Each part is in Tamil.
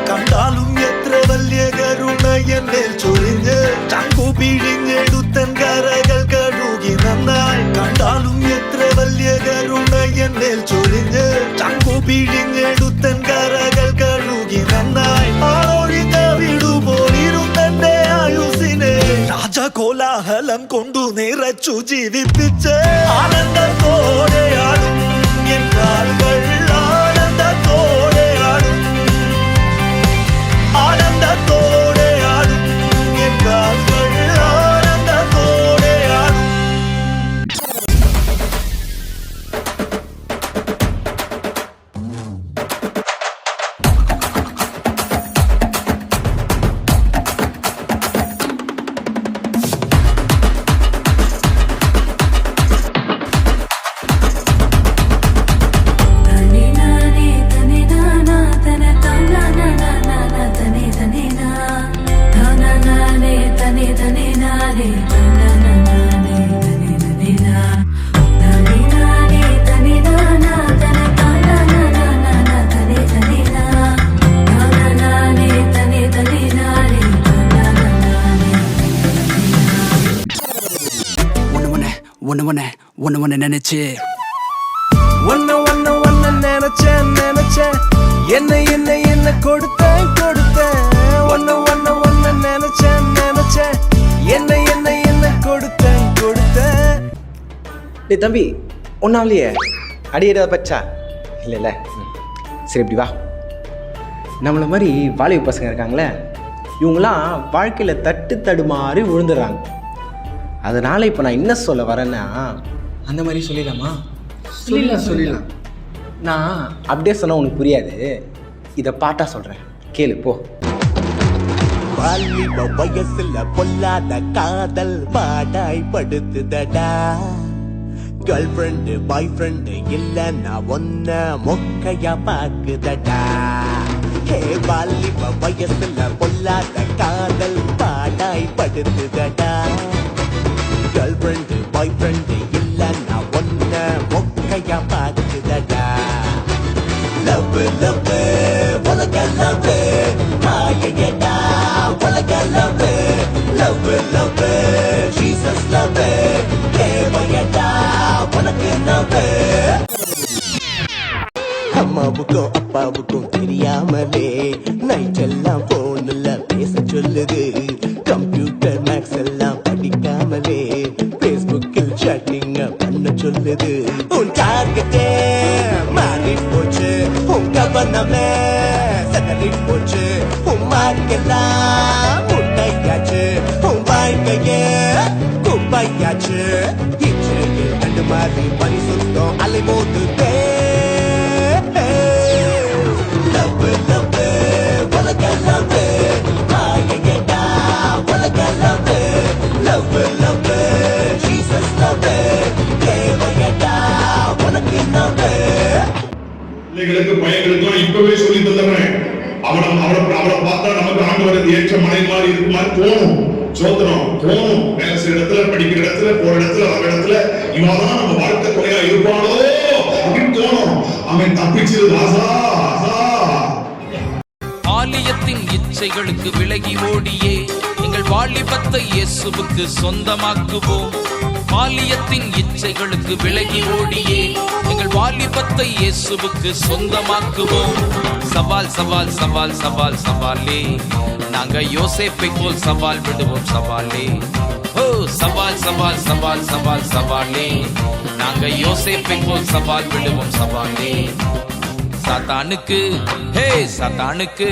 കണ്ടാലും എത്ര വലിയ കരുണ എന്നിൽ ചൊരിഞ്ഞ് ചങ്കു പിഴിഞ്ഞെടുത്തൻ കരകൾ കഴുകി നന്നായി കണ്ടാലും എത്ര വലിയ കരുണ എന്നിൽ ചൊരിഞ്ഞ് ചങ്കു പിഴിഞ്ഞെടുത്തൻ കരകൾ കഴുകി നന്നായി ആളൊഴിഞ്ഞ വിടുപോലിരുന്നെന്റെ ആയുസിനെ രാജകോലാഹലം കൊണ്ടു നിറച്ചു ജീവിപ്പിച്ച് ആനന്ദത്തോടെ ആടും എൻ കാൽകൾ ആനന്ദത്തോടെ ആടും ആനന്ദത്തോടെ ആടും എൻ കാൽകൾ ആനന്ദത്തോടെ ആടും ஒன்னு நினைச்சு நினைச்சேன் என்ன என்ன என்ன கொடுத்தேன் ஒன்னு நினைச்சேன் என்ன என்ன என்ன கொடுத்தேன் டேய் தம்பி ஒன்னாவலையே அடியேடா பச்சா இல்லைல்ல சரி இப்படி வா நம்மளை மாதிரி வாலிப பசங்க இருக்காங்களே இவங்களாம் வாழ்க்கையில் தடுமாறி விழுந்துடுறாங்க. அதனால் இப்போ நான் என்ன சொல்ல வரேன்னா அந்த மாதிரி சொல்லிடலாமா? சொல்லிடலாம். நான் அப்படியே சொன்னால் உனக்கு புரியாது, இதை பாட்டா சொல்கிறேன், கேளு போ. வாலிப வயசுல பொல்லாத காதல் பாடாய் படுத்துதடா. கேர்ள் ஃப்ரெண்டு பாய் ஃப்ரெண்டு இல்லைன்னா ஒன்ன மொக்கையா பாக்குதடா. ஹே வாலிப வயசுல பொல்லாத காதல் பாடாய் படுத்துதடா. கேர்ள் ஃப்ரெண்டு பாய் ஃப்ரெண்டு இல்லைன்னா ஒன்ன மொக்கையா பாக்குதடா. லவ் லவ் உலக லவ் மாயையடா. உலக love love love Jesus love தேவையடா உனக்கு லவ். அம்மாவுக்கும் அப்பாவுக்கும் தெரியாமலே நைட் எல்லாம் போன்ல பேச சொல்லுது. கம்ப்யூட்டர் மேக்ஸ் எல்லாம் படிக்காமலே பேஸ்புக்கில் சாட்டிங் பண்ண சொல்லுது. உன் டார்கெட்டே மாறி போச்சு, உன் கவனமே சதறி போச்சு. உன் மார்க்கெல்லாம் முட்டையாச்சு, உன் வாழ்க்கையே குப்பையாச்சு. இச்சையில் கண்டு மாறி பனி சுத்தம் அலை மோதுதே. லவ் லவ் உலக லவ் மாயையடா. உலக love love love Jesus love தேவையடா உனக்கு லவ். பிள்ளைகளுக்கு பையன்களுக்கும் இப்பவே சொல்லி தந்துடுறேன். அவளை பார்த்தா நமக்கு ஆண்டவருக்கு ஏற்ற மனை மாதிரி இருக்கு மாதிரி தோணும். சோதனம் தோணும். வேலை செய்யற இடத்துல, படிக்கிற இடத்துல, போற இடத்துல, வர இடத்துல இவதான் நம்ம வாழ்க்கை குறையா இருப்பாளோ அப்படின்னு தோணும். அவன் தப்பிச்சது ராசா. ஆலயத்தின் இச்சைகளுக்கு விலகி ஓடியே எங்கள் வாலிபத்தை இயேசுவுக்கு சொந்தமாக்குவோம். ஆலயத்தின் இச்சைகளுக்கு விலகி ஓடியே எங்கள் வாலிபத்தை இயேசுவுக்கு சொந்தமாக்குவோம். சவால் சவால் சவால் சவால் சவாலே, நாங்க யோசேப்பை போல் சவால் விடுவோம் சவாலே. ஓ சவால் சவால் சவால் சவால் சவாலே, நாங்க யோசேப்பை போல் சவால் விடுவோம் சவாலே. சாத்தானுக்கு ஹே சாத்தானுக்கு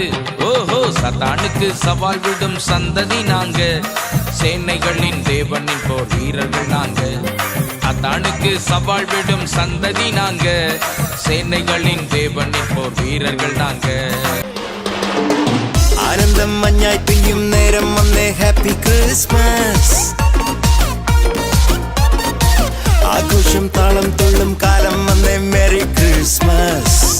ஓஹோ சாத்தானுக்கு சவால் விடும் சந்ததி நாங்க. சேனைகளின் தேவனின் போர் வீரர்கள் நாங்க. சாத்தானுக்கு சவால் விடும் சந்ததி நாங்க. சேனைகளின் தேவனின் போர் வீரர்கள் நாங்க. ആനന്ദം മഞ്ഞായി പെയ്യും നേരം വന്നേ ഹാപ്പി ക്രിസ്മസ്. ആഘോഷം താളം തുള്ളും കാലം വന്നേ മെറി ക്രിസ്മസ്.